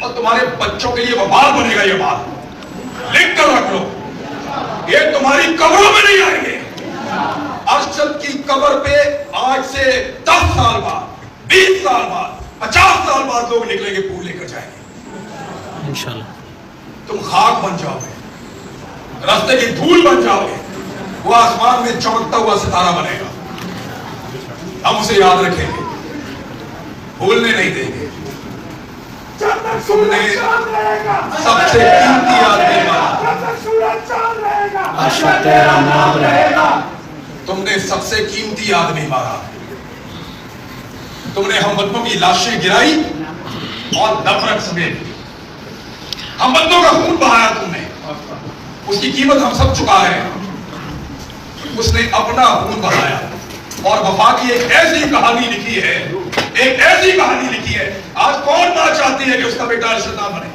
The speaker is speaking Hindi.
और तुम्हारे बच्चों के लिए वबाल बनेगा। ये बात लिख कर रख लो, ये तुम्हारी कब्रों में नहीं आएंगे। अरशद की कब्र पे आज से 10 साल बाद, 20 साल बाद, 50 साल बाद लोग निकलेंगे, फूल लेकर जाएंगे इंशाल्लाह। तुम खाक बन जाओगे, रास्ते की धूल बन जाओगे, वो आसमान में चमकता हुआ सितारा बनेगा। हम उसे याद रखेंगे, भूलने नहीं देंगे। तुमने सबसे कीमती आदमी मारा, तेरा नाम रहेगा। तुमने सबसे कीमती आदमी मारा। तुमने हम बच्चों की लाशें गिराई और नफरत समेत हम बच्चों का खून बहाया तुमने। उसकी कीमत हम सब चुका है। उसने अपना खून बहाया और वफा की एक ऐसी कहानी लिखी है, एक ऐसी कहानी लिखी है। आज कौन मां चाहती है कि उसका बेटा अरशद ना बने?